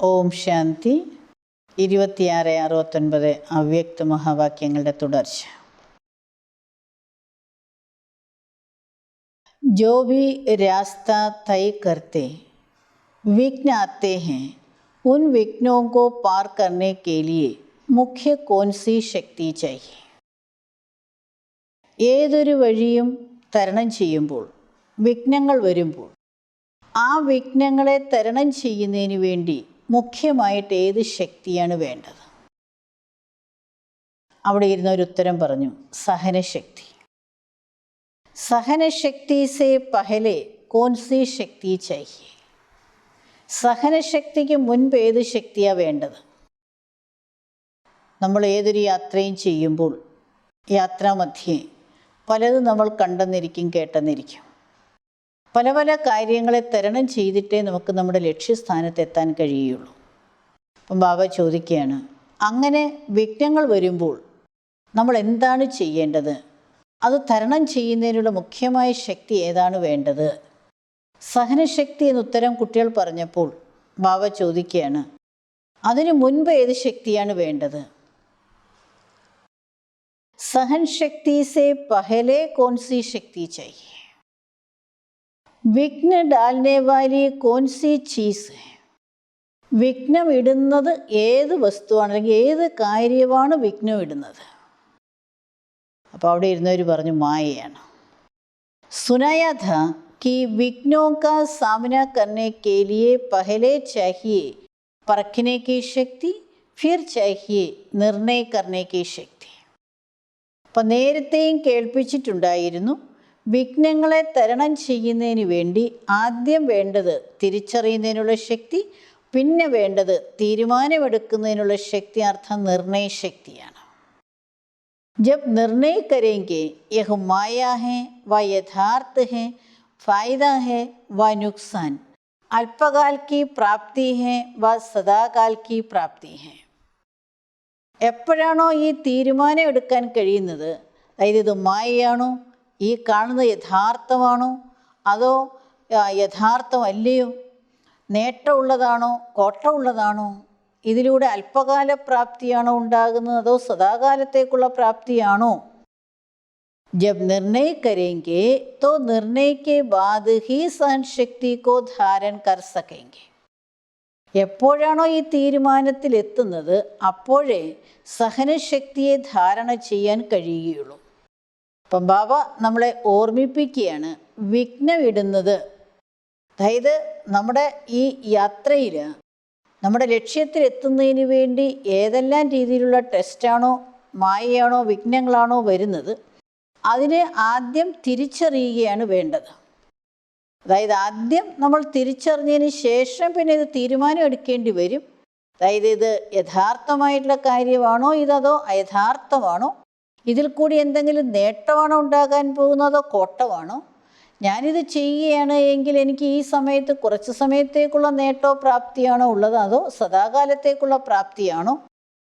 ഓം ശാന്തി. 2669 അവ്യക്ത മഹാവാക്യങ്ങളുടെ തുടർച്ച. जो भी रास्ता तय करते विघ्न आते हैं, उन विघ्नों को पार करने के लिए मुख्य कौन सी शक्ति चाहिए? ഏതൊരു വഴിയും തരണം ചെയ്യുമ്പോൾ, വിഘ്നങ്ങൾ വരുമ്പോൾ, ആ വിഘ്നങ്ങളെ തരണം ചെയ്യുന്നതിന് വേണ്ടി മുഖ്യമായിട്ട് ഏത് ശക്തിയാണ് വേണ്ടത്? അവിടെ ഇരുന്നൊരു ഉത്തരം പറഞ്ഞു, സഹനശക്തി. सहनशक्ति से पहले कौन सी शक्ति चाहिए? സഹനശക്തിക്ക് മുൻപ് ഏത് ശക്തിയാണ് വേണ്ടത്? നമ്മൾ ഏതൊരു യാത്രയും ചെയ്യുമ്പോൾ യാത്രാമധ്യേ പലതും നമ്മൾ കണ്ടെന്നിരിക്കും, കേട്ടെന്നിരിക്കും. പല പല കാര്യങ്ങളെ തരണം ചെയ്തിട്ടേ നമുക്ക് നമ്മുടെ ലക്ഷ്യസ്ഥാനത്തെത്താൻ കഴിയുള്ളൂ. അപ്പം ബാബ ചോദിക്കുകയാണ്, അങ്ങനെ വിഘ്നങ്ങൾ വരുമ്പോൾ നമ്മൾ എന്താണ് ചെയ്യേണ്ടത്? അത് തരണം ചെയ്യുന്നതിനുള്ള മുഖ്യമായ ശക്തി ഏതാണ് വേണ്ടത്? സഹനശക്തി എന്ന് ഉത്തരം കുട്ടികൾ പറഞ്ഞപ്പോൾ ബാബ ചോദിക്കുകയാണ്, അതിനു മുൻപ് ഏത് ശക്തിയാണ് വേണ്ടത്? सहन शक्ति से पहले कौन सी शक्ति चाहिए? विघ्न डालने वाली कौन सी चीज़ है? വിഘ്നം ഇടുന്നത് ഏത് വസ്തുവാണ്, അല്ലെങ്കിൽ ഏത് കാര്യമാണ് വിഘ്നം ഇടുന്നത്? അപ്പോൾ അവിടെ ഇരുന്നവർ പറഞ്ഞു, മായയാണ്. सुनाया था कि विघ्नों का सामना करने के लिए पहले चाहिए परखने की शक्ति, फिर चाहिए निर्णय करने की शक्ति. അപ്പം നേരത്തെയും കേൾപ്പിച്ചിട്ടുണ്ടായിരുന്നു, വിഘ്നങ്ങളെ തരണം ചെയ്യുന്നതിന് വേണ്ടി ആദ്യം വേണ്ടത് തിരിച്ചറിയുന്നതിനുള്ള ശക്തി, പിന്നെ വേണ്ടത് തീരുമാനമെടുക്കുന്നതിനുള്ള ശക്തി, അർത്ഥം നിർണയശക്തിയാണ്. जब निर्णय करेंगे यह माया है व यथार्थ है, फायदा है व नुकसान, अल्पकाल की प्राप्ति है व सदाकाल की प्राप्ति है. എപ്പോഴാണോ ഈ തീരുമാനം എടുക്കാൻ കഴിയുന്നത്, അതായത് ഇത് മായയാണോ, ഈ കാണുന്നത് യഥാർത്ഥമാണോ, അതോ യഥാർത്ഥമല്ലയോ, നേട്ടമുള്ളതാണോ കോട്ടമുള്ളതാണോ, ഇതിലൂടെ അല്പകാല പ്രാപ്തിയാണോ ഉണ്ടാകുന്നത്, അതോ സദാകാലത്തേക്കുള്ള പ്രാപ്തിയാണോ? जब निर्णय करेंगे तो निर्णय के बाद ही सहन शक्ति को धारण कर सकेंगे. എപ്പോഴാണോ ഈ തീരുമാനത്തിലെത്തുന്നത് അപ്പോഴേ സഹനശക്തിയെ ധാരണ ചെയ്യാൻ കഴിയുകയുള്ളൂ. അപ്പം ബാബ നമ്മളെ ഓർമ്മിപ്പിക്കുകയാണ്, വിഘ്നം ഇടുന്നത്, അതായത് നമ്മുടെ ഈ യാത്രയിൽ നമ്മുടെ ലക്ഷ്യത്തിലെത്തുന്നതിന് വേണ്ടി ഏതെല്ലാം രീതിയിലുള്ള ടെസ്റ്റാണോ, മായയാണോ, വിഘ്നങ്ങളാണോ വരുന്നത്, അതിനെ ആദ്യം തിരിച്ചറിയുകയാണ് വേണ്ടത്. അതായത് ആദ്യം നമ്മൾ തിരിച്ചറിഞ്ഞതിന് ശേഷം പിന്നെ ഇത് തീരുമാനം എടുക്കേണ്ടി വരും. അതായത് ഇത് യഥാർത്ഥമായിട്ടുള്ള കാര്യമാണോ, ഇതോ അയഥാർത്ഥമാണോ, ഇതിൽ കൂടി എന്തെങ്കിലും നേട്ടമാണോ ഉണ്ടാകാൻ പോകുന്നതോ കോട്ടമാണോ, ഞാനിത് ചെയ്യുകയാണ് എങ്കിൽ എനിക്ക് ഈ സമയത്ത് കുറച്ച് സമയത്തേക്കുള്ള നേട്ടോ പ്രാപ്തിയാണോ ഉള്ളത്, അതോ സദാകാലത്തേക്കുള്ള പ്രാപ്തിയാണോ?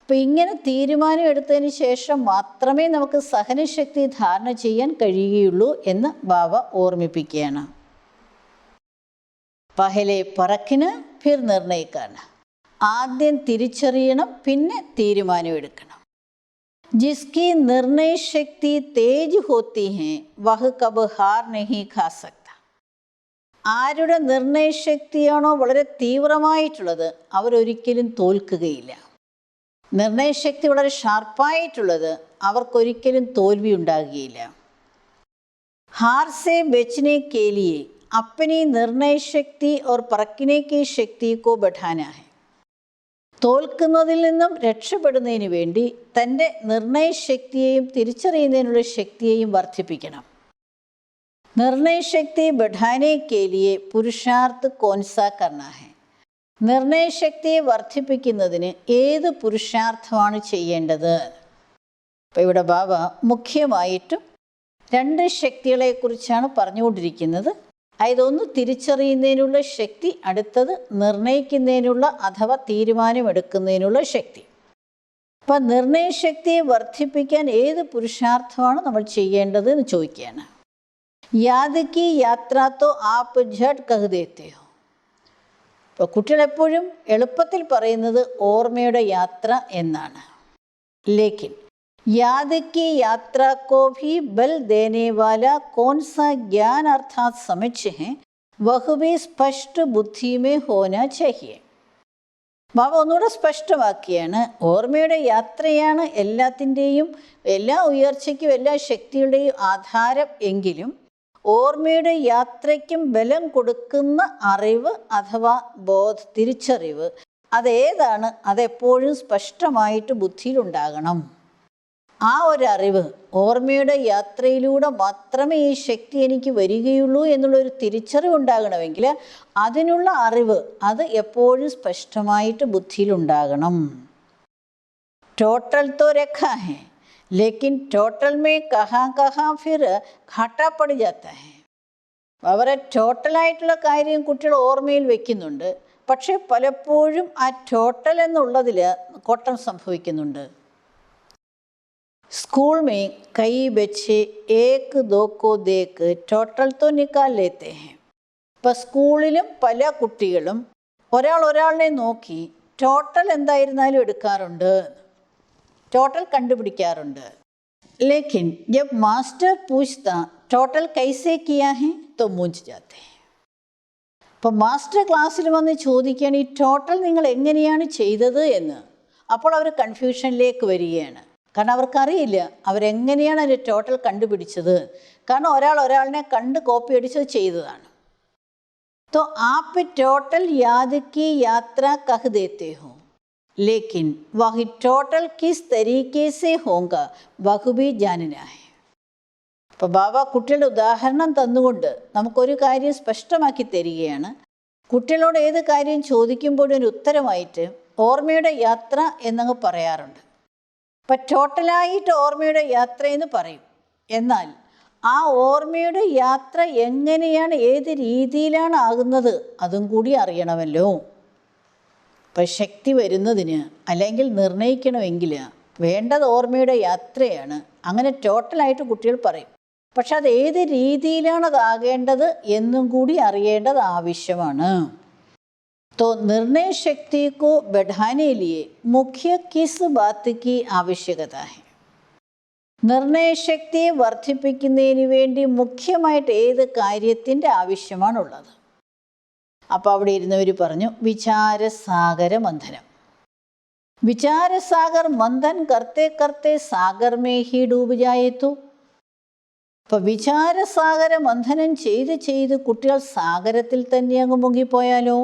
അപ്പോൾ ഇങ്ങനെ തീരുമാനം എടുത്തതിന് ശേഷം മാത്രമേ നമുക്ക് സഹനശക്തി ധാരണ ചെയ്യാൻ കഴിയുകയുള്ളൂ എന്ന് ബാബ ഓർമ്മിപ്പിക്കുകയാണ്. പഹലെ പറക്കിന് ഫിർ നിർണയിക്കാണ്, ആദ്യം തിരിച്ചറിയണം, പിന്നെ തീരുമാനം എടുക്കണം. जिसकी निर्णय शक्ति तेज होती है वह कब हार नहीं खा सकता. ആരുടെ നിർണയശക്തിയാണോ വളരെ തീവ്രമായിട്ടുള്ളത് അവരൊരിക്കലും തോൽക്കുകയില്ല. നിർണയശക്തി വളരെ ഷാർപ്പായിട്ടുള്ളത് അവർക്കൊരിക്കലും തോൽവി ഉണ്ടാകുകയില്ല. हार से बचने के लिए अपनी निर्णय शक्ति और परखने की शक्ति को बढ़ाना है. തോൽക്കുന്നതിൽ നിന്നും രക്ഷപ്പെടുന്നതിന് വേണ്ടി തൻ്റെ നിർണയശക്തിയെയും തിരിച്ചറിയുന്നതിനുള്ള ശക്തിയെയും വർദ്ധിപ്പിക്കണം. നിർണയശക്തി बढ़ाने के लिए पुरुषार्थ कौन सा करना है? നിർണയശക്തിയെ വർദ്ധിപ്പിക്കുന്നതിന് ഏത് പുരുഷാർത്ഥമാണ് ചെയ്യേണ്ടത്? അപ്പോൾ ഇവിടെ ബാബ മുഖ്യമായിട്ടും രണ്ട് ശക്തികളെക്കുറിച്ചാണ് പറഞ്ഞുകൊണ്ടിരിക്കുന്നത്. അതായത് ഒന്ന് തിരിച്ചറിയുന്നതിനുള്ള ശക്തി, അടുത്തത് നിർണയിക്കുന്നതിനുള്ള അഥവാ തീരുമാനമെടുക്കുന്നതിനുള്ള ശക്തി. അപ്പം നിർണയശക്തിയെ വർദ്ധിപ്പിക്കാൻ ഏത് പുരുഷാർത്ഥമാണ് നമ്മൾ ചെയ്യേണ്ടത് എന്ന് ചോദിക്കുകയാണ്. യാദ് കി യാത്ര തോ ആപ് ഝട്ട് കഹ് ദേത്തെ ഹോ. അപ്പോൾ കുട്ടികളെപ്പോഴും എളുപ്പത്തിൽ പറയുന്നത് ഓർമ്മയുടെ യാത്ര എന്നാണ്. ലേക്കിൻ याद की यात्रा को भी बल देने वाला कौन सा ज्ञान अर्थात समझ है वह भी स्पष्ट बुद्धि में होना चाहिए. ബാബ ഒന്നുകൂടെ സ്പഷ്ടമാക്കിയാണ്, ഓർമ്മയുടെ യാത്രയാണ് എല്ലാത്തിൻ്റെയും, എല്ലാ ഉയർച്ചയ്ക്കും എല്ലാ ശക്തിയുടെയും ആധാരം എങ്കിലും ഓർമ്മയുടെ യാത്രയ്ക്കും ബലം കൊടുക്കുന്ന അറിവ് അഥവാ തിരിച്ചറിവ് അതേതാണ്, അതെപ്പോഴും സ്പഷ്ടമായിട്ട് ബുദ്ധിയിലുണ്ടാകണം. ആ ഒരറിവ്, ഓർമ്മയുടെ യാത്രയിലൂടെ മാത്രമേ ഈ ശക്തി എനിക്ക് വരികയുള്ളൂ എന്നുള്ളൊരു തിരിച്ചറിവുണ്ടാകണമെങ്കിൽ അതിനുള്ള അറിവ് അത് എപ്പോഴും സ്പഷ്ടമായിട്ട് ബുദ്ധിയിലുണ്ടാകണം. ടോട്ടൽ തോ രഖാ ഹെ ലേക്കിൻ ടോട്ടൽ മേ കഹാ കഹാ ഫിർ ഘാട്ടാ പടി ജാത്താ ഹെ. അവരെ ടോട്ടലായിട്ടുള്ള കാര്യം കുട്ടികൾ ഓർമ്മയിൽ വയ്ക്കുന്നുണ്ട്, പക്ഷേ പലപ്പോഴും ആ ടോട്ടൽ എന്നുള്ളതിൽ കോട്ടം സംഭവിക്കുന്നുണ്ട്. स्कूल में कई बच्चे एक दो को देख टोटल तो निकाल लेते हैं. ഇപ്പം സ്കൂളിലും പല കുട്ടികളും ഒരാളിനെ നോക്കി ടോട്ടൽ എന്തായിരുന്നാലും എടുക്കാറുണ്ട്, ടോട്ടൽ കണ്ടുപിടിക്കാറുണ്ട്. लेकिन जब मास्टर पूछता टोटल कैसे किया है तो मूंझ जाते हैं. അപ്പം മാസ്റ്റർ ക്ലാസ്സിൽ വന്ന് ചോദിക്കുകയാണ് ഈ ടോട്ടൽ നിങ്ങൾ എങ്ങനെയാണ് ചെയ്തത് എന്ന്. അപ്പോൾ അവർ കൺഫ്യൂഷനിലേക്ക് വരികയാണ്. കാരണം അവർക്കറിയില്ല അവരെങ്ങനെയാണ് അതിൻ്റെ ടോട്ടൽ കണ്ടുപിടിച്ചത്. കാരണം ഒരാളിനെ കണ്ട് കോപ്പി അടിച്ചത് ചെയ്തതാണ്. तो आप टोटल याद की यात्रा कह देते हो लेकिन वह टोटल किस तरीके से होगा वह भी जानना है. അപ്പോൾ ബാബ കുട്ടികളുടെ ഉദാഹരണം തന്നുകൊണ്ട് നമുക്കൊരു കാര്യം സ്പഷ്ടമാക്കി തരികയാണ്. കുട്ടികളോട് ഏത് കാര്യം ചോദിക്കുമ്പോഴും ഒരു ഉത്തരമായിട്ട് ഓർമ്മയുടെ യാത്ര എന്നങ്ങ് പറയാറുണ്ട്. അപ്പം ടോട്ടലായിട്ട് ഓർമ്മയുടെ യാത്രയെന്ന് പറയും. എന്നാൽ ആ ഓർമ്മയുടെ യാത്ര എങ്ങനെയാണ്, ഏത് രീതിയിലാണ് ആകുന്നത് അതും കൂടി അറിയണമല്ലോ. ഇപ്പം ശക്തി വരുന്നതിന് അല്ലെങ്കിൽ നിർണ്ണയിക്കണമെങ്കിൽ വേണ്ടത് ഓർമ്മയുടെ യാത്രയാണ്. അങ്ങനെ ടോട്ടലായിട്ട് കുട്ടികൾ പറയും. പക്ഷെ അത് ഏത് രീതിയിലാണ് അതാകേണ്ടത് എന്നും കൂടി അറിയേണ്ടത് ആവശ്യമാണ്. तो निर्णय शक्ति को बढ़ाने लिए मुख्य किस बात की आवश्यकता है? നിർണയശക്തിയെ വർദ്ധിപ്പിക്കുന്നതിന് വേണ്ടി മുഖ്യമായിട്ട് ഏത് കാര്യത്തിൻ്റെ ആവശ്യമാണുള്ളത്? അപ്പോൾ അവിടെ ഇരുന്നവർ പറഞ്ഞു വിചാരസാഗര മന്ഥനം. വിചാരസാഗർ മന്ഥൻ കർത്തെ കർത്തെ സാഗർ മേ ഹി ഡൂബ് ജായേത്തു. അപ്പോൾ വിചാരസാഗര മന്ഥനം ചെയ്ത് കുട്ടികൾ സാഗരത്തിൽ തന്നെ അങ്ങ് മുങ്ങിപ്പോയാലോ?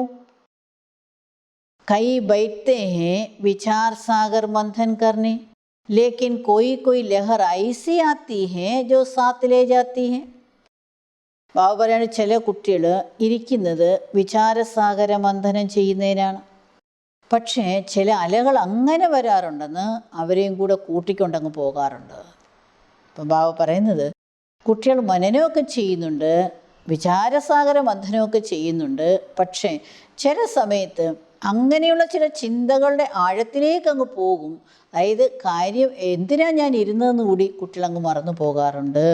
कई बैठते हैं विचार सागर मंथन करने लेकिन कोई लहर ऐसी आती है जो साथ ले जाती है. ബാബ പറയാണ് ചില കുട്ടികൾ ഇരിക്കുന്നത് വിചാരസാഗര മന്ഥനം ചെയ്യുന്നതിനാണ്. പക്ഷേ ചില അലകൾ അങ്ങനെ വരാറുണ്ടെന്ന് അവരെയും കൂടെ കൂട്ടിക്കൊണ്ടങ്ങ് പോകാറുണ്ട്. അപ്പം ബാബ പറയുന്നത് കുട്ടികൾ മനനമൊക്കെ ചെയ്യുന്നുണ്ട്, വിചാരസാഗര മന്ഥനമൊക്കെ ചെയ്യുന്നുണ്ട്. പക്ഷേ ചില സമയത്ത് അങ്ങനെയുള്ള ചില ചിന്തകളുടെ ആഴത്തിലേക്ക് അങ്ങ് പോകും. അതായത് കാര്യം എന്തിനാ ഞാൻ ഇരുന്നതെന്ന് കൂടി കുട്ടികളങ്ങ് മറന്നു പോകാറുണ്ട്.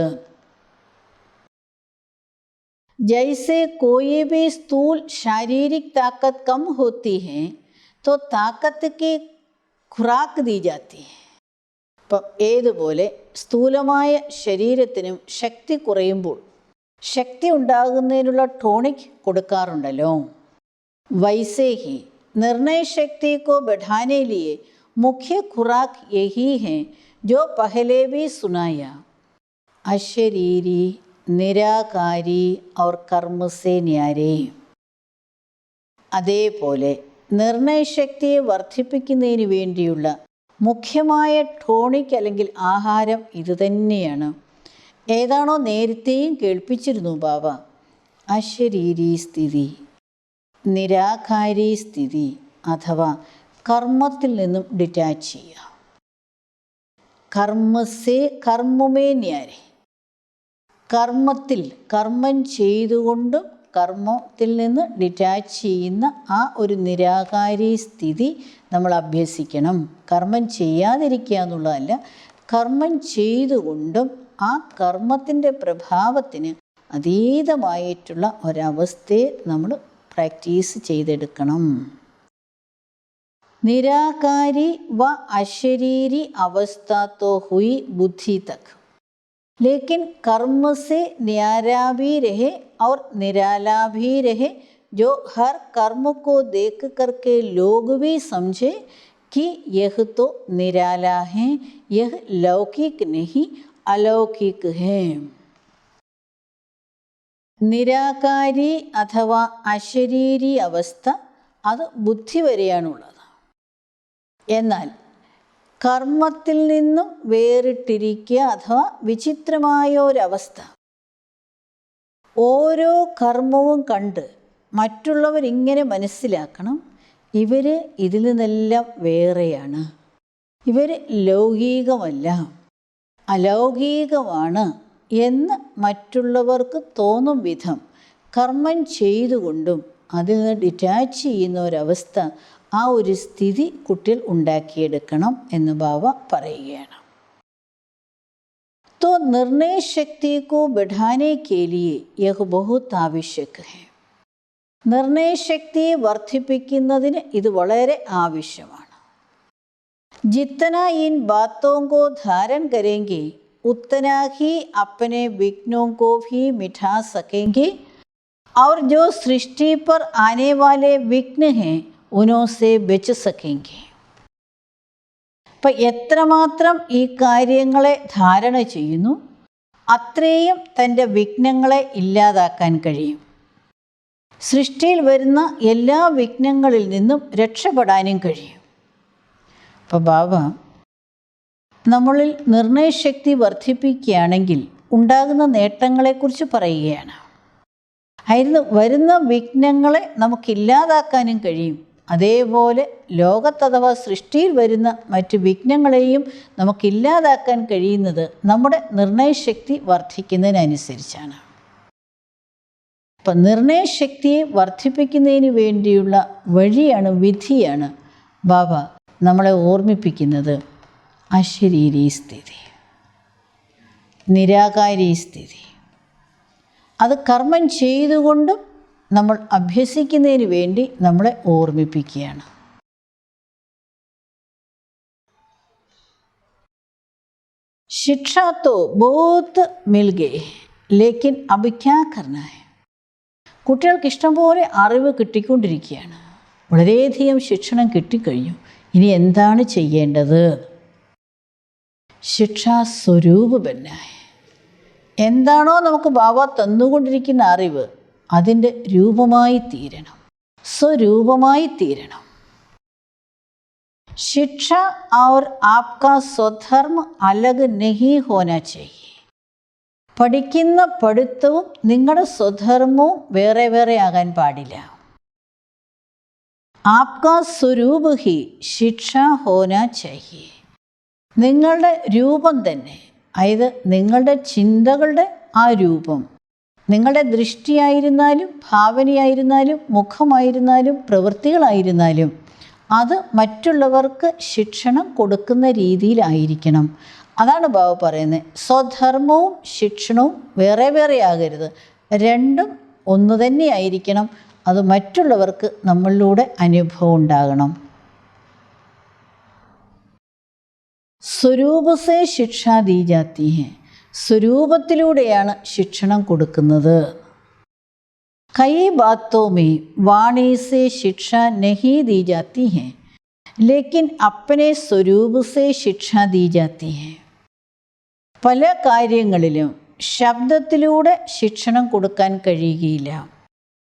जैसे कोई भी स्थूल शारीरिक ताकत कम होती है तो ताकत की खुराक दी जाती है. അപ്പം ഏതുപോലെ സ്ഥൂലമായ ശരീരത്തിനും ശക്തി കുറയുമ്പോൾ ശക്തി ഉണ്ടാകുന്നതിനുള്ള ടോണിക് കൊടുക്കാറുണ്ടല്ലോ. वैसे ही निर्णय शक्ति को बढ़ाने लिए मुख्य खुराक यही है जो पहले भी सुनाया, अशरीरी निराकारी और कर्म से न्यारे. അതേപോലെ നിർണയശക്തിയെ വർദ്ധിപ്പിക്കുന്നതിന് വേണ്ടിയുള്ള മുഖ്യമായ ടോണിക് അല്ലെങ്കിൽ ആഹാരം ഇതുതന്നെയാണ്. ഏതാണോ നേരത്തെയും കേൾപ്പിച്ചിരുന്നു ബാബ, അശരീരി സ്ഥിതി, നിരാകാരി സ്ഥിതി അഥവാ കർമ്മത്തിൽ നിന്നും ഡിറ്റാച്ച് ചെയ്യുക. കർമ്മസേ കർമ്മമേ ന്യാരെ, കർമ്മം ചെയ്തുകൊണ്ടും കർമ്മത്തിൽ നിന്ന് ഡിറ്റാച്ച് ചെയ്യുന്ന ആ ഒരു നിരാകാരി സ്ഥിതി നമ്മൾ അഭ്യസിക്കണം. കർമ്മം ചെയ്യാതിരിക്കുക എന്നുള്ളതല്ല, കർമ്മം ചെയ്തുകൊണ്ടും ആ കർമ്മത്തിൻ്റെ പ്രഭാവത്തിന് അതീതമായിട്ടുള്ള ഒരവസ്ഥയെ നമ്മൾ പ്രാക്ടീസ് ചെയ്തെടുക്കണം. നിരാകാരി വ അശരീരി അവസ്ഥ തോ ഹുയി ബുദ്ധി തക്, लेकिन कर्म से न्यारा भी रहे और निराला भी रहे, जो हर कर्म को देख करके लोग भी समझे कि यह तो निराला है, यह लौकिक नहीं अलौकिक है. നിരാകാരി അഥവാ അശരീരി അവസ്ഥ അത് ബുദ്ധി വരെയാണുള്ളത്. എന്നാൽ കർമ്മത്തിൽ നിന്നും വേറിട്ടിരിക്കുക അഥവാ വിചിത്രമായ ഒരവസ്ഥ, ഓരോ കർമ്മവും കണ്ട് മറ്റുള്ളവരിങ്ങനെ മനസ്സിലാക്കണം, ഇവർ ഇതിൽ നിന്നെല്ലാം വേറെയാണ്, ഇവർ ലൗകികമല്ല അലൗകികമാണ് എന്ന് മറ്റുള്ളവർക്ക് തോന്നും വിധം കർമ്മം ചെയ്തുകൊണ്ടും അതിൽ നിന്ന് ഡിറ്റാച്ച് ചെയ്യുന്ന ഒരവസ്ഥ, ആ ഒരു സ്ഥിതി കുട്ടികൾ ഉണ്ടാക്കിയെടുക്കണം എന്ന് ബാബ പറയുകയാണ്. तो निर्णय शक्ति को बढ़ाने के लिए यह बहुत आवश्यक है. നിർണയശക്തിയെ വർദ്ധിപ്പിക്കുന്നതിന് ഇത് വളരെ ആവശ്യമാണ്. जितना इन बातों को धारण करेंगे उतना ही अपने विघ्नों को भी मिटा सकेंगे और जो सृष्टि पर आने वाले विघ्न हैं ഉനോസെ ബച്ച് സക്കേങ്കി. അപ്പം എത്രമാത്രം ഈ കാര്യങ്ങളെ ധാരണ ചെയ്യുന്നു അത്രയും തൻ്റെ വിഘ്നങ്ങളെ ഇല്ലാതാക്കാൻ കഴിയും. സൃഷ്ടിയിൽ വരുന്ന എല്ലാ വിഘ്നങ്ങളിൽ നിന്നും രക്ഷപ്പെടാനും കഴിയും. അപ്പോൾ ബാബ നമ്മളിൽ നിർണയശക്തി വർദ്ധിപ്പിക്കുകയാണെങ്കിൽ ഉണ്ടാകുന്ന നേട്ടങ്ങളെക്കുറിച്ച് പറയുകയാണ്. വരുന്ന വിഘ്നങ്ങളെ നമുക്കില്ലാതാക്കാനും കഴിയും. അതേപോലെ ലോകത്ത് അഥവാ സൃഷ്ടിയിൽ വരുന്ന മറ്റ് വിഘ്നങ്ങളെയും നമുക്കില്ലാതാക്കാൻ കഴിയുന്നത് നമ്മുടെ നിർണയശക്തി വർദ്ധിക്കുന്നതിനനുസരിച്ചാണ്. അപ്പം നിർണയശക്തിയെ വർദ്ധിപ്പിക്കുന്നതിന് വേണ്ടിയുള്ള വഴിയാണ്, വിധിയാണ് ബാബ നമ്മളെ ഓർമ്മിപ്പിക്കുന്നത്. അശരീരി സ്ഥിതി, നിരാകാരി സ്ഥിതി, അത് കർമ്മം ചെയ്തുകൊണ്ടും നമ്മൾ അഭ്യസിക്കുന്നതിന് വേണ്ടി നമ്മളെ ഓർമ്മിപ്പിക്കുകയാണ്. ശിക്ഷ തോ ബഹുത് മിൽ ഗയേ ലേക്കിൻ അബ് ക്യാ കർനാ ഹൈ. കുട്ടികൾക്ക് ഇഷ്ടംപോലെ അറിവ് കിട്ടിക്കൊണ്ടിരിക്കുകയാണ്, വളരെയധികം ശിക്ഷണം കിട്ടിക്കഴിഞ്ഞു, ഇനി എന്താണ് ചെയ്യേണ്ടത്? ശിക്ഷാ സ്വരൂപ് ബന്നാ ഹൈ. എന്താണോ നമുക്ക് ബാബ തന്നുകൊണ്ടിരിക്കുന്ന അറിവ് അതിൻ്റെ രൂപമായി തീരണം, സ്വരൂപമായി തീരണം. ശിക്ഷ और आपका സ്വധർമ്മ അലഗ് നഹീ ഹോനാ ചാഹിയേ. പഠിക്കുന്ന പഠിത്തവും നിങ്ങളുടെ സ്വധർമ്മവും വേറെ വേറെ ആകാൻ പാടില്ല. आपका സ്വരൂപ് ഹി ശിക്ഷ ഹോനാ ചാഹിയേ. നിങ്ങളുടെ രൂപം തന്നെ, അതായത് നിങ്ങളുടെ ചിന്തകളുടെ ആ രൂപം, നിങ്ങളുടെ ദൃഷ്ടിയായിരുന്നാലും ഭാവനയായിരുന്നാലും മുഖമായിരുന്നാലും പ്രവൃത്തികളായിരുന്നാലും അത് മറ്റുള്ളവർക്ക് ശിക്ഷണം കൊടുക്കുന്ന രീതിയിലായിരിക്കണം. അതാണ് ബാബ പറയുന്നത്. സ്വധർമ്മവും ശിക്ഷണവും വേറെ വേറെ ആകരുത്, രണ്ടും ഒന്ന് തന്നെ ആയിരിക്കണം. അത് മറ്റുള്ളവർക്ക് നമ്മളിലൂടെ അനുഭവം ഉണ്ടാകണം. സ്വരൂപസേ ശിക്ഷ ദീ ജാത്തി ഹെ. സ്വരൂപത്തിലൂടെയാണ് ശിക്ഷണം കൊടുക്കുന്നത്. കൈ ബാത്തോ മേ വാണി സേ ശിക്ഷ നഹീ ദീ ജാത്തി ഹെ ലേക്കിൻ അപ്പനെ സ്വരൂപ് സേ ശിക്ഷ ദീ ജാത്തി ഹെ. പല കാര്യങ്ങളിലും ശബ്ദത്തിലൂടെ ശിക്ഷണം കൊടുക്കാൻ കഴിയുകയില്ല,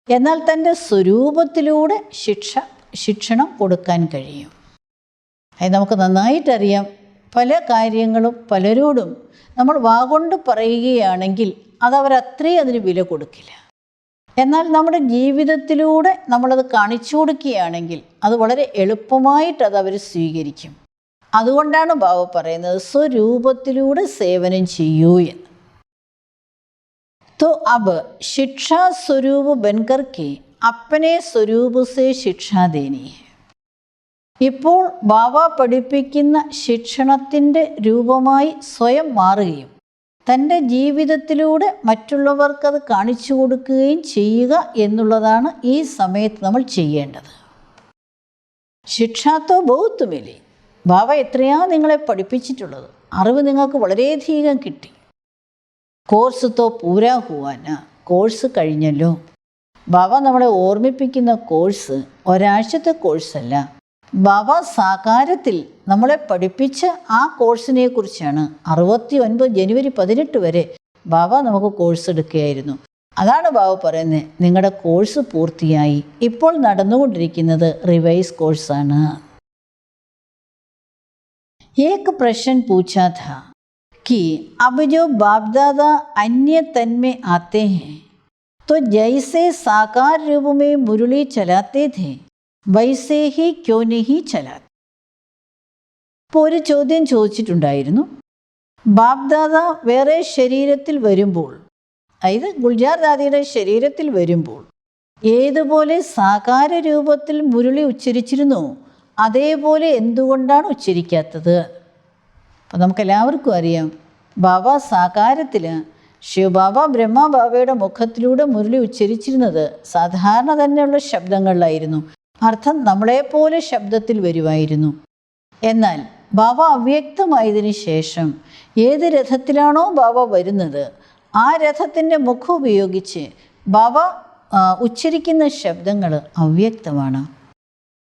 എന്നാൽ തൻ്റെ സ്വരൂപത്തിലൂടെ ശിക്ഷണം കൊടുക്കാൻ കഴിയും. അത് നമുക്ക് നന്നായിട്ടറിയാം. പല കാര്യങ്ങളും പലരോടും നമ്മൾ വാഗൊണ്ട് പറയുകയാണെങ്കിൽ അതവരത്രയും അതിന് വില കൊടുക്കില്ല. എന്നാൽ നമ്മുടെ ജീവിതത്തിലൂടെ നമ്മളത് കാണിച്ചു കൊടുക്കുകയാണെങ്കിൽ അത് വളരെ എളുപ്പമായിട്ട് അത് അവർ സ്വീകരിക്കും. അതുകൊണ്ടാണ് ബാബ പറയുന്നത് സ്വരൂപത്തിലൂടെ സേവനം ചെയ്യൂ എന്ന്. तो अब शिक्षा स्वरूप बनकर के अपने स्वरूप से शिक्षा देनी है. ഇപ്പോൾ ബാബ പഠിപ്പിക്കുന്ന ശിക്ഷണത്തിൻ്റെ രൂപമായി സ്വയം മാറുകയും തൻ്റെ ജീവിതത്തിലൂടെ മറ്റുള്ളവർക്കത് കാണിച്ചു കൊടുക്കുകയും ചെയ്യുക എന്നുള്ളതാണ് ഈ സമയത്ത് നമ്മൾ ചെയ്യേണ്ടത്. ശിക്ഷാത്തോ ബഹുത്ത് മിലി. ബാബ എത്രയാണ് നിങ്ങളെ പഠിപ്പിച്ചിട്ടുള്ളത്. അറിവ് നിങ്ങൾക്ക് വളരെയധികം കിട്ടി. കോഴ്സ് തോ പൂരാ ഹുവാന. കോഴ്സ് കഴിഞ്ഞല്ലോ. ബാബ നമ്മളെ ഓർമ്മിപ്പിക്കുന്ന കോഴ്സ് ഒരാഴ്ചത്തെ കോഴ്സല്ല. ബാബ സാകാരത്തിൽ നമ്മളെ പഠിപ്പിച്ച ആ കോഴ്സിനെ കുറിച്ചാണ്. 69 ജനുവരി 18 വരെ ബാബ നമുക്ക് കോഴ്സ് എടുക്കുകയായിരുന്നു. അതാണ് ബാബ പറയുന്നത്, നിങ്ങളുടെ കോഴ്സ് പൂർത്തിയായി. ഇപ്പോൾ നടന്നുകൊണ്ടിരിക്കുന്നത് റിവൈസ് കോഴ്സാണ്. एक प्रश्न पूछा था कि अब जो बाप दादा अन्य तन में आते हैं तो जैसे साकार रूप में मुरली चलाते थे वैसे ही क्यों नहीं चलाते. ഇപ്പോൾ ഒരു ചോദ്യം ചോദിച്ചിട്ടുണ്ടായിരുന്നു. ബാപ്ദാദ വേറെ ശരീരത്തിൽ വരുമ്പോൾ, അതായത് ഗുൽജാർ ദാദിയുടെ ശരീരത്തിൽ വരുമ്പോൾ ഏതുപോലെ സാകാര രൂപത്തിൽ മുരളി ഉച്ചരിച്ചിരുന്നോ അതേപോലെ എന്തുകൊണ്ടാണ് ഉച്ചരിക്കാത്തത്. അപ്പോൾ നമുക്കെല്ലാവർക്കും അറിയാം, ബാബ സാകാരത്തിൽ ശിവബാബ ബ്രഹ്മബാബയുടെ മുഖത്തിലൂടെ മുരളി ഉച്ചരിച്ചിരുന്നത് സാധാരണ തന്നെയുള്ള ശബ്ദങ്ങളിലായിരുന്നു. അർത്ഥം നമ്മളെപ്പോലെ ശബ്ദത്തിൽ വരുമായിരുന്നു. എന്നാൽ ബാബ അവ്യക്തമായതിനു ശേഷം ഏത് രഥത്തിലാണോ ബാബ വരുന്നത് ആ രഥത്തിൻ്റെ മുഖം ഉപയോഗിച്ച് ബാബ ഉച്ചരിക്കുന്ന ശബ്ദങ്ങൾ അവ്യക്തമാണ്.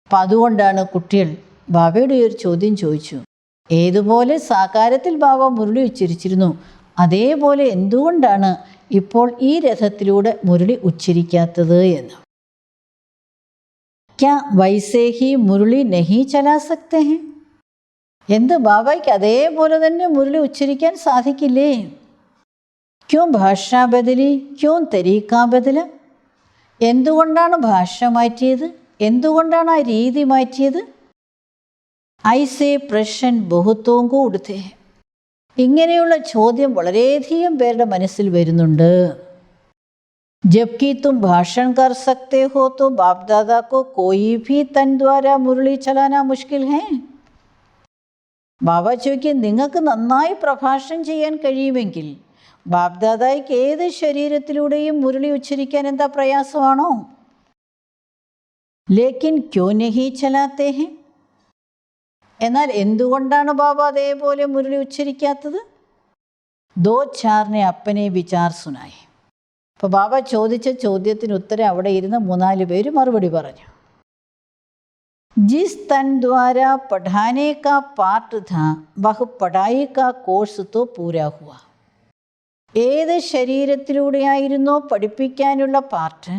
അപ്പം അതുകൊണ്ടാണ് കുട്ടികൾ ബാബയുടെ ഒരു ചോദ്യം ചോദിച്ചു, ഏതുപോലെ സാകാരത്തിൽ ബാബ മുരളി ഉച്ചരിച്ചിരുന്നു അതേപോലെ എന്തുകൊണ്ടാണ് ഇപ്പോൾ ഈ രഥത്തിലൂടെ മുരളി ഉച്ചരിക്കാത്തത് എന്ന്. ക്യാ വൈസേ ഹി മുരളി നഹി ചലാ സക്തേ ഹെ. എന്ത് ബാബയ്ക്ക് അതേപോലെ തന്നെ മുരളി ഉച്ചരിക്കാൻ സാധിക്കില്ലേ? ക്യോം ഭാഷ ബദലി, ക്യോം തരീക്ക ബദല. എന്തുകൊണ്ടാണ് ഭാഷ മാറ്റിയത്? എന്തുകൊണ്ടാണ് ആ രീതി മാറ്റിയത്? ഐസേ പ്രശ്ന ബഹുത്തോങ്കോ ഉടുത്തേ. ഇങ്ങനെയുള്ള ചോദ്യം വളരെയധികം പേരുടെ മനസ്സിൽ വരുന്നുണ്ട്. ജബ്കി തും ഭാഷൺ കർ സക്തേ ഹോ തോ ബാപ് ദാദാ കോ കോയി ഭി തൻ ദ്വാരാ മുരളി ചലാന മുഷ്കിൽ ഹേ. ബാബ ചോദിക്കും, നിങ്ങൾക്ക് നന്നായി പ്രഭാഷണം ചെയ്യാൻ കഴിയുമെങ്കിൽ ബാപ് ദാദായ്ക്ക് ഏത് ശരീരത്തിലൂടെയും മുരളി ഉച്ചരിക്കാൻ എന്താ പ്രയാസമാണോ? ലേക്കിൻ ക്യോ നഹി ചലാത്തേ ഹെ. എന്നാൽ എന്തുകൊണ്ടാണ് ബാബ അതേപോലെ മുരളി ഉച്ചരിക്കാത്തത്? ദോ ചാറിനെ അപ്പനെ വിചാർ സുനായി. അപ്പോൾ ബാബ ചോദിച്ച ചോദ്യത്തിന് ഉത്തരം അവിടെ ഇരുന്ന് 3-4 പേര് മറുപടി പറഞ്ഞു. ജിസ് തൻ ദ്വാരാ പഠാനെ കാ പാർട്ട് ഥാ വഹ് പഠായി കാ കോഴ്സ് തോ പൂരാ ഹുവാ. ഏത് ശരീരത്തിലൂടെയായിരുന്നോ പഠിപ്പിക്കാനുള്ള പാർട്ട്,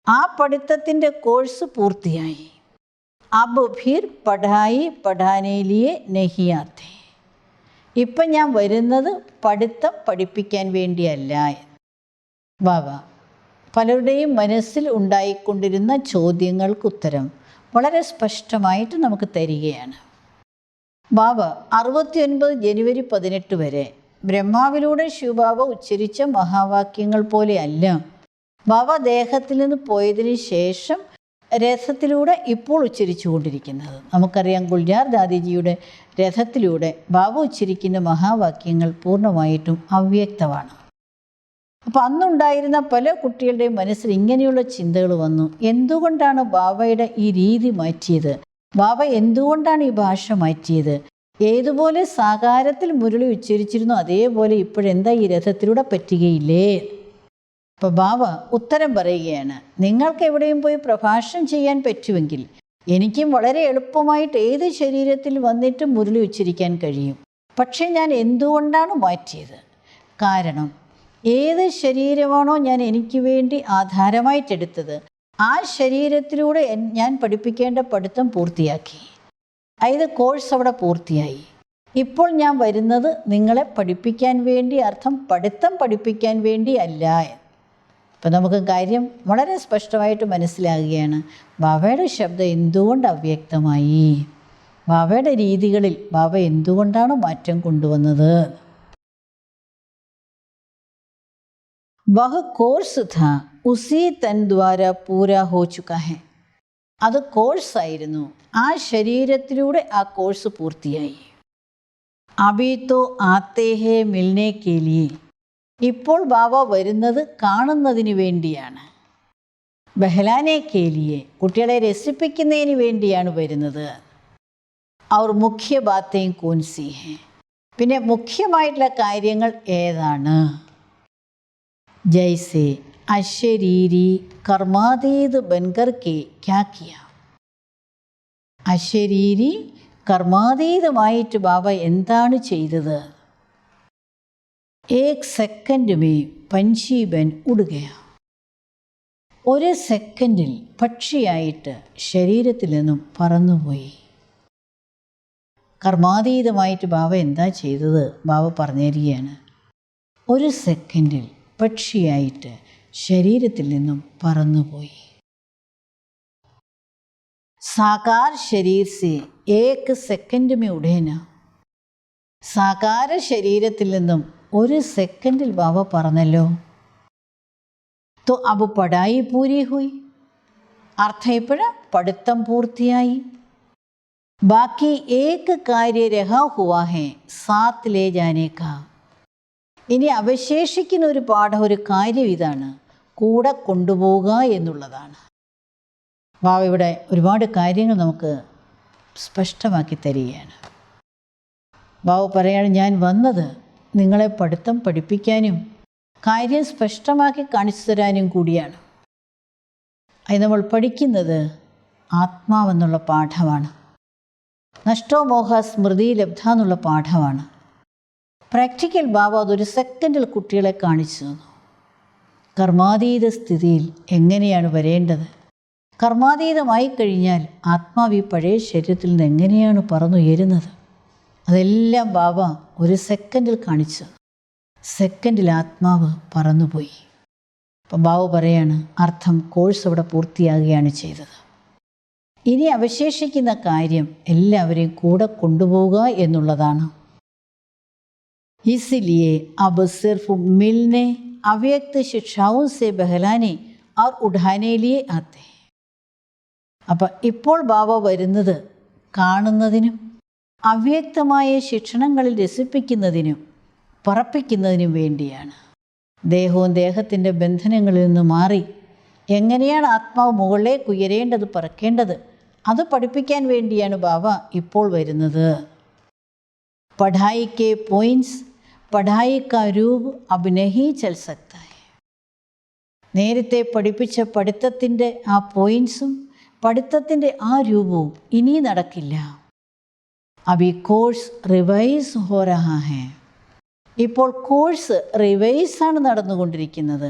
ആ പഠിത്തത്തിൻ്റെ കോഴ്സ് പൂർത്തിയായി. അബ് ഫിർ പഠായി പഠാനേലിയെ നഹിയാത്തേ. ഇപ്പം ഞാൻ വരുന്നത് പഠിത്തം പഠിപ്പിക്കാൻ വേണ്ടിയല്ല. ബാബ പലരുടെയും മനസ്സിൽ ഉണ്ടായിക്കൊണ്ടിരുന്ന ചോദ്യങ്ങൾക്ക് ഉത്തരം വളരെ സ്പഷ്ടമായിട്ട് നമുക്ക് തരികയാണ്. ബാബ 69 ജനുവരി 18 വരെ ബ്രഹ്മാവിലൂടെ ശിവബാബ ഉച്ചരിച്ച മഹാവാക്യങ്ങൾ പോലെയല്ല ബാബ ദേഹത്തിൽ നിന്ന് പോയതിന് ശേഷം രഥത്തിലൂടെ ഇപ്പോൾ ഉച്ചരിച്ചു കൊണ്ടിരിക്കുന്നത്. നമുക്കറിയാം, ഗുൽജാർ ദാദിജിയുടെ രഥത്തിലൂടെ ബാബ ഉച്ചരിക്കുന്ന മഹാവാക്യങ്ങൾ പൂർണ്ണമായിട്ടും അവ്യക്തമാണ്. അപ്പോൾ അന്നുണ്ടായിരുന്ന പല കുട്ടികളുടെയും മനസ്സിൽ ഇങ്ങനെയുള്ള ചിന്തകൾ വന്നു. എന്തുകൊണ്ടാണ് ബാബയുടെ ഈ രീതി മാറ്റിയത്? ബാബ എന്തുകൊണ്ടാണ് ഈ ഭാഷ മാറ്റിയത്? ഏതുപോലെ സാകാരത്തിൽ മുരളി ഉച്ചരിച്ചിരുന്നു അതേപോലെ ഇപ്പോഴെന്താ ഈ രഥത്തിലൂടെ പറ്റുകയില്ലേ? അപ്പോൾ ബാബ ഉത്തരം പറയുകയാണ്, നിങ്ങൾക്ക് എവിടെയും പോയി പ്രഭാഷണം ചെയ്യാൻ പറ്റുമെങ്കിൽ എനിക്കും വളരെ എളുപ്പമായിട്ട് ഏത് ശരീരത്തിൽ വന്നിട്ട് മുരളി ഉച്ചരിക്കാൻ കഴിയും. പക്ഷേ ഞാൻ എന്തുകൊണ്ടാണ് മാറ്റിയത്? കാരണം ഏത് ശരീരമാണോ ഞാൻ എനിക്ക് വേണ്ടി ആധാരമായിട്ടെടുത്തത് ആ ശരീരത്തിലൂടെ ഞാൻ പഠിപ്പിക്കേണ്ട പഠിത്തം പൂർത്തിയാക്കി. അതായത് കോഴ്സ് അവിടെ പൂർത്തിയായി. ഇപ്പോൾ ഞാൻ വരുന്നത് നിങ്ങളെ പഠിപ്പിക്കാൻ വേണ്ടി, അർത്ഥം പഠിത്തം പഠിപ്പിക്കാൻ വേണ്ടി അല്ല. അപ്പം നമുക്ക് കാര്യം വളരെ സ്പഷ്ടമായിട്ട് മനസ്സിലാകുകയാണ്. ബാബയുടെ ശബ്ദം എന്തുകൊണ്ട് അവ്യക്തമായി, ബാബയുടെ രീതികളിൽ ബാബ എന്തുകൊണ്ടാണ് മാറ്റം കൊണ്ടുവന്നത്. വഹ് കോഴ്സ് ഥാ ഉസി തൻ ദ്വാര പൂരാ ഹോ ചുകാ ഹെ. അത് കോഴ്സായിരുന്നു, ആ ശരീരത്തിലൂടെ ആ കോഴ്സ് പൂർത്തിയായി. അഭി തോ ആത്തേ ഹേ മിൽനെ കെ ലിയേ. ഇപ്പോൾ ബാബ വരുന്നത് കാണുന്നതിന് വേണ്ടിയാണ്. ബഹലാനെ കെ ലിയേ, കുട്ടികളെ രസിപ്പിക്കുന്നതിന് വേണ്ടിയാണ് വരുന്നത്. അവർ മുഖ്യ ബാത്തേം കോൻസി ഹേ, പിന്നെ മുഖ്യമായിട്ടുള്ള കാര്യങ്ങൾ ഏതാണ്? ജൈസെ അശരീരി കർമാതീത് ബൻകർ കെ ക്യാ കിയ. അശരീരി കർമാതീതമായിട്ട് ബാബ എന്താണ് ചെയ്തത്? ഏക് സെക്കൻഡ് മേ പഞ്ചി ബൻ ഉടുകയ. ഒരു സെക്കൻഡിൽ പക്ഷിയായിട്ട് ശരീരത്തിൽ നിന്നും പറന്നുപോയി. കർമാതീതമായിട്ട് ബാബ എന്താ ചെയ്തത്? ബാബ പറഞ്ഞു തരികയാണ്. ഒരു സെക്കൻഡിൽ പക്ഷിയായിട്ട് ശരീരത്തിൽ നിന്നും പറന്നുപോയി. സാകാർ ശരീർ സെ ഏക് സെക്കൻഡ് മേ ഉടേന. സാകാര ശരീരത്തിൽ നിന്നും ഒരു സെക്കൻഡിൽ ബാബ പറന്നല്ലോ. തോ അബ് പഠായി പൂരി ഹുയി. അർത്ഥം ഇപ്പോഴാ പഠിത്തം പൂർത്തിയായി. ബാക്കി ഏക് കാര്യ രഹാ ഹുവാ ഹേ സാത്ത് ലേ ജാനേ കാ. ഇനി അവശേഷിക്കുന്ന ഒരു പാഠം, ഒരു കാര്യം ഇതാണ്, കൂടെ കൊണ്ടുപോവുക എന്നുള്ളതാണ്. ബാബ ഇവിടെ ഒരുപാട് കാര്യങ്ങൾ നമുക്ക് സ്പഷ്ടമാക്കി തരികയാണ്. ബാബ പറയാണ്, ഞാൻ വന്നത് നിങ്ങളെ പഠിത്തം പഠിപ്പിക്കാനും കാര്യം സ്പഷ്ടമാക്കി കാണിച്ചു തരാനും കൂടിയാണ്. അത് നമ്മൾ പഠിക്കുന്നത് ആത്മാവെന്നുള്ള പാഠമാണ്. നഷ്ടോ മോഹ സ്മൃതി ലബ്ധ എന്നുള്ള പാഠമാണ്. പ്രാക്ടിക്കൽ ബാബ അതൊരു സെക്കൻഡിൽ കുട്ടികളെ കാണിച്ചു തന്നു. കർമാതീത സ്ഥിതിയിൽ എങ്ങനെയാണ് വരേണ്ടത്, കർമാതീതമായി കഴിഞ്ഞാൽ ആത്മാവ് ഈ പഴയ ശരീരത്തിൽ നിന്ന് എങ്ങനെയാണ് പറന്നുയരുന്നത്, അതെല്ലാം ബാബ ഒരു സെക്കൻഡിൽ കാണിച്ചു. സെക്കൻഡിൽ ആത്മാവ് പറന്നുപോയി. അപ്പം ബാബു പറയാണ്, അർത്ഥം കോഴ്സ് അവിടെ പൂർത്തിയാകുകയാണ് ചെയ്തത്. ഇനി അവശേഷിക്കുന്ന കാര്യം എല്ലാവരെയും കൂടെ കൊണ്ടുപോവുക എന്നുള്ളതാണ്. ഇസിലിയെ അബ് സിർഫ് മിൽനെ അവ്യക്ത ശിക്ഷാവും സെ ബഹലാനെ और उठाने लिए आते हैं. അപ്പം ഇപ്പോൾ ബാബ വരുന്നത് കാണുന്നതിനും അവ്യക്തമായ ശിക്ഷണങ്ങളിൽ രസിപ്പിക്കുന്നതിനും പറപ്പിക്കുന്നതിനും വേണ്ടിയാണ്. ദേഹവും ദേഹത്തിൻ്റെ ബന്ധനങ്ങളിൽ നിന്ന് മാറി എങ്ങനെയാണ് ആത്മാവ് മുകളിലേക്ക് ഉയരേണ്ടത്, പറക്കേണ്ടത്, അത് പഠിപ്പിക്കാൻ വേണ്ടിയാണ് ബാബ ഇപ്പോൾ വരുന്നത്. പഠായി കെ പോയിൻറ്റ്സ് പഠായി കാ രൂപ് അബ് നഹി ചൽ സക്താ ഹൈ. നേരത്തെ പഠിപ്പിച്ച പഠിത്തത്തിൻ്റെ ആ പോയിൻറ്റ്സും പഠിത്തത്തിൻ്റെ ആ രൂപവും ഇനി നടക്കില്ല. അബി കോഴ്സ് റിവൈസ് ഹോ രഹാ ഹൈ. ഇപ്പോൾ കോഴ്സ് റിവൈസാണ് നടന്നുകൊണ്ടിരിക്കുന്നത്.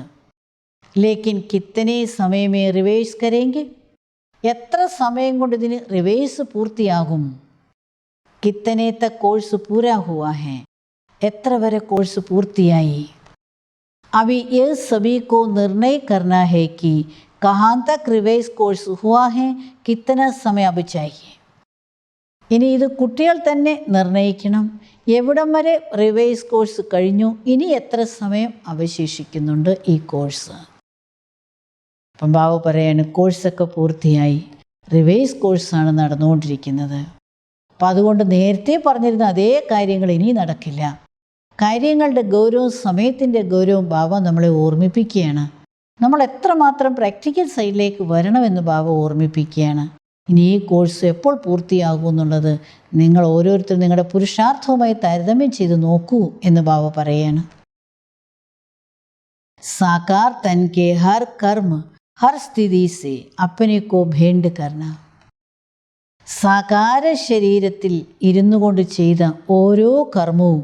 ലേക്കിൻ കിത്തനെ സമയമേ റിവൈസ് കരേങ്കെ. എത്ര സമയം കൊണ്ട് ഇതിന് റിവൈസ് പൂർത്തിയാകും? കിത്തനെ തക് കോഴ്സ് പൂരാ ഹുവാ ഹൈ. എത്ര വരെ കോഴ്സ് പൂർത്തിയായി? അബി യേ സബി കോ നിർണയ കർനാ ഹൈ കി കഹാൻ തക് റിവൈസ് കോഴ്സ് ഹുവാ ഹൈ, കിത്തന സമയം അബ് ചാഹിയെ. ഇനി ഇത് കുട്ടികൾ തന്നെ നിർണയിക്കണം, എവിടം വരെ റിവൈസ് കോഴ്സ് കഴിഞ്ഞു, ഇനി എത്ര സമയം അവശേഷിക്കുന്നുണ്ട് ഈ കോഴ്സ്. അപ്പം ബാബു പറയാണ്, കോഴ്സൊക്കെ പൂർത്തിയായി, റിവൈസ് കോഴ്സാണ് നടന്നുകൊണ്ടിരിക്കുന്നത്. അപ്പം അതുകൊണ്ട് നേരത്തെ പറഞ്ഞിരുന്ന അതേ കാര്യങ്ങൾ ഇനി നടക്കില്ല. കാര്യങ്ങളുടെ ഗൗരവവും സമയത്തിൻ്റെ ഗൗരവവും ബാബ നമ്മളെ ഓർമ്മിപ്പിക്കുകയാണ്. നമ്മൾ എത്രമാത്രം പ്രാക്ടിക്കൽ സൈഡിലേക്ക് വരണമെന്ന് ബാബ ഓർമ്മിപ്പിക്കുകയാണ്. ഇനി ഈ കോഴ്സ് എപ്പോൾ പൂർത്തിയാകും എന്നുള്ളത് നിങ്ങൾ ഓരോരുത്തരും നിങ്ങളുടെ പുരുഷാർത്ഥവുമായി താരതമ്യം ചെയ്ത് നോക്കൂ എന്ന് ബാബ പറയാണ്. സാകാർ തൻ കെ ഹർ കർമ്മ ഹർ സ്ഥിതി സെ അപ്പനെ കോ ഭേണ്ട് കർണ. സാകാര ശരീരത്തിൽ ഇരുന്നു കൊണ്ട് ചെയ്ത ഓരോ കർമ്മവും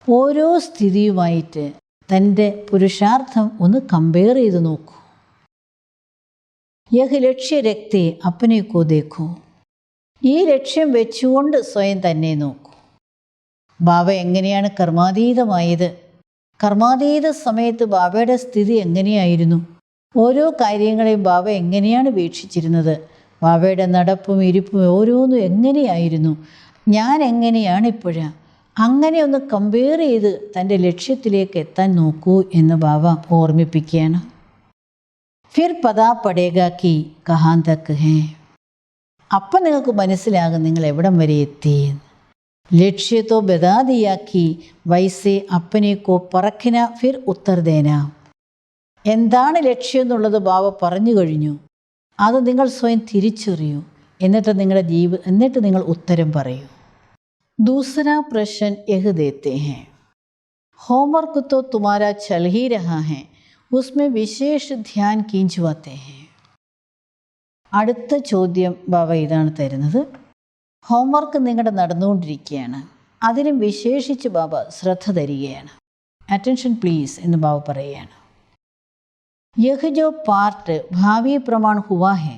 ഓരോ സ്ഥിതിയുമായിട്ട് തൻ്റെ പുരുഷാർത്ഥം ഒന്ന് കമ്പയർ ചെയ്ത് നോക്കൂ. യഹ് ലക്ഷ്യ രക്തേ അപ്പനെ കോ ദേഖോ. ഈ ലക്ഷ്യം വെച്ചുകൊണ്ട് സ്വയം തന്നെ നോക്കൂ. ബാബ എങ്ങനെയാണ് കർമാതീതമായത്? കർമാതീത സമയത്ത് ബാബയുടെ സ്ഥിതി എങ്ങനെയായിരുന്നു? ഓരോ കാര്യങ്ങളെയും ബാബ എങ്ങനെയാണ് വീക്ഷിച്ചിരുന്നത്? ബാബയുടെ നടപ്പും ഇരിപ്പും ഓരോന്നും എങ്ങനെയായിരുന്നു? ഞാൻ എങ്ങനെയാണ് ഇപ്പോഴാ? അങ്ങനെ ഒന്ന് കമ്പയർ ചെയ്ത് തൻ്റെ ലക്ഷ്യത്തിലേക്ക് എത്താൻ നോക്കൂ എന്ന് ബാബ ഓർമ്മിപ്പിക്കുകയാണ്. ഫിർ പതാ പടേഗാ കി കഹാൻ തക് ഹേ. അപ്പം നിങ്ങൾക്ക് മനസ്സിലാകും നിങ്ങൾ എവിടം വരെ എത്തി. लक्ष्य तो बता दिया कि वैसे अपने को परखना फिर उत्तर देना. എന്താണ് ലക്ഷ്യം എന്നുള്ളത് ബാബ പറഞ്ഞു കഴിഞ്ഞു. അത് നിങ്ങൾ സ്വയം തിരിച്ചറിയൂ. എന്നിട്ട് നിങ്ങൾ ഉത്തരം പറയൂ. दूसरा प्रश्न यह देते हैं, होमवर्क तो तुम्हारा चल ही रहा है, उसमें विशेष ध्यान खींचवाते हैं. അടുത്ത ചോദ്യം ബാബ ഇതാണ് തരുന്നത്. ഹോംവർക്ക് നിങ്ങളുടെ നടന്നുകൊണ്ടിരിക്കുകയാണ്, അതിനും വിശേഷിച്ച് ബാബ ശ്രദ്ധ തരികയാണ്. അറ്റൻഷൻ പ്ലീസ് എന്ന് ബാബ പറയുകയാണ്. यह जो पार्ट भावी प्रमाण हुआ है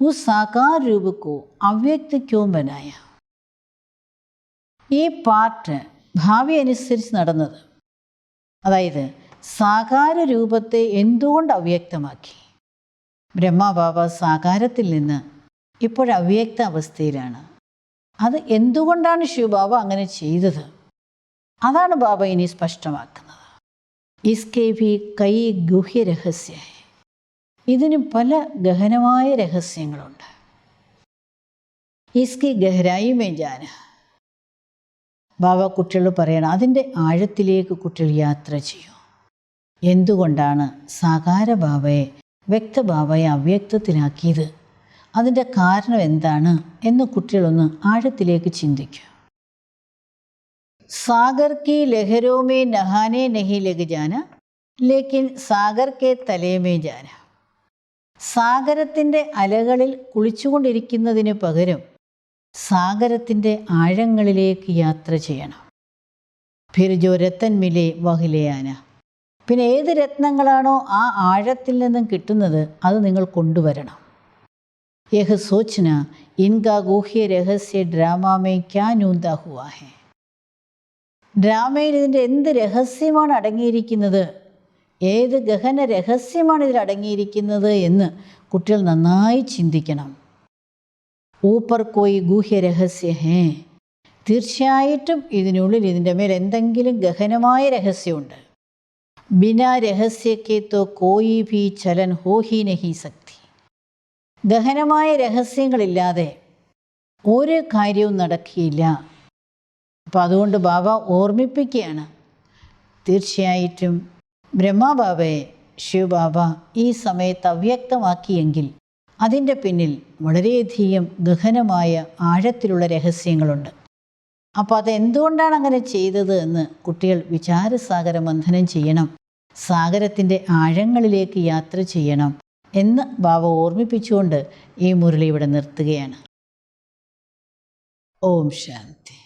उस साकार रूप को अव्यक्त क्यों बनाया? ഈ പാർട്ട് ഭാവി അനുസരിച്ച് നടന്നത്, അതായത് സാകാര രൂപത്തെ എന്തുകൊണ്ട് അവ്യക്തമാക്കി? ബ്രഹ്മബാബ സാകാരത്തിൽ നിന്ന് ഇപ്പോഴവ്യക്ത അവസ്ഥയിലാണ്. അത് എന്തുകൊണ്ടാണ് ശിവബാബ അങ്ങനെ ചെയ്തത്? അതാണ് ബാബ ഇനി സ്പഷ്ടമാക്കുന്നത്. इसके भी कई ഗുഹ്യ രഹസ്യ, ഇതിന് പല ഗഹനമായ രഹസ്യങ്ങളുണ്ട്. इसकी गहराई में जाना, ബാബ കുട്ടികളോട് പറയണം, അതിൻ്റെ ആഴത്തിലേക്ക് കുട്ടികൾ യാത്ര ചെയ്യൂ. എന്തുകൊണ്ടാണ് സാകാര ബാബയെ വ്യക്തബാബയെ അവ്യക്തത്തിലാക്കിയത്? അതിൻ്റെ കാരണം എന്താണ് എന്ന് കുട്ടികളൊന്ന് ആഴത്തിലേക്ക് ചിന്തിക്കുക. सागर की लहरों में नहाने नहीं लग जाना, लेकिन सागर के तले में जाना. സാഗരത്തിൻ്റെ അലകളിൽ കുളിച്ചുകൊണ്ടിരിക്കുന്നതിന് പകരം സാഗരത്തിൻ്റെ ആഴങ്ങളിലേക്ക് യാത്ര ചെയ്യണം. ഫിർ ജോ രത്തൻ മിലേ വഹിലേ ആന, പിന്നെ ഏത് രത്നങ്ങളാണോ ആ ആഴത്തിൽ നിന്നും കിട്ടുന്നത് അത് നിങ്ങൾ കൊണ്ടുവരണം. യഹ് സോച്ന ഇൻകാ ഗുഹ്യ രഹസ്യ ഡ്രാമേ ക്യാ നൂന്താ ഹുവാ ഹെ, ഡ്രാമയിൽ ഇതിൻ്റെ എന്ത് രഹസ്യമാണ് അടങ്ങിയിരിക്കുന്നത്, ഏത് ഗഹന രഹസ്യമാണ് ഇതിൽ അടങ്ങിയിരിക്കുന്നത് എന്ന് കുട്ടികൾ നന്നായി ചിന്തിക്കണം. ഊപ്പർ കോയി ഗുഹ്യ രഹസ്യ ഹേ, തീർച്ചയായിട്ടും ഇതിൻ്റെ മേൽ എന്തെങ്കിലും ഗഹനമായ രഹസ്യമുണ്ട്. ബിനാ രഹസ്യക്കെ തോ കോയി ഭി ചലൻ ഹോ ഹി നഹി സക്തി, ഗഹനമായ രഹസ്യങ്ങളില്ലാതെ ഒരു കാര്യവും നടക്കില്ല. അപ്പോൾ അതുകൊണ്ട് ബാബ ഓർമ്മിപ്പിക്കുകയാണ്, തീർച്ചയായിട്ടും ബ്രഹ്മബാബയെ ശിവബാബ ഈ സമയത്ത് അവ്യക്തമാക്കിയെങ്കിൽ അതിൻ്റെ പിന്നിൽ വളരെയധികം ഗഹനമായ ആഴത്തിലുള്ള രഹസ്യങ്ങളുണ്ട്. അപ്പോൾ അതെന്തുകൊണ്ടാണ് അങ്ങനെ ചെയ്തത് എന്ന് കുട്ടികൾ വിചാരസാഗര മന്ഥനം ചെയ്യണം, സാഗരത്തിൻ്റെ ആഴങ്ങളിലേക്ക് യാത്ര ചെയ്യണം എന്ന് ബാബ ഓർമ്മിപ്പിച്ചുകൊണ്ട് ഈ മുരളി ഇവിടെ നിർത്തുകയാണ്. ഓം ശാന്തി.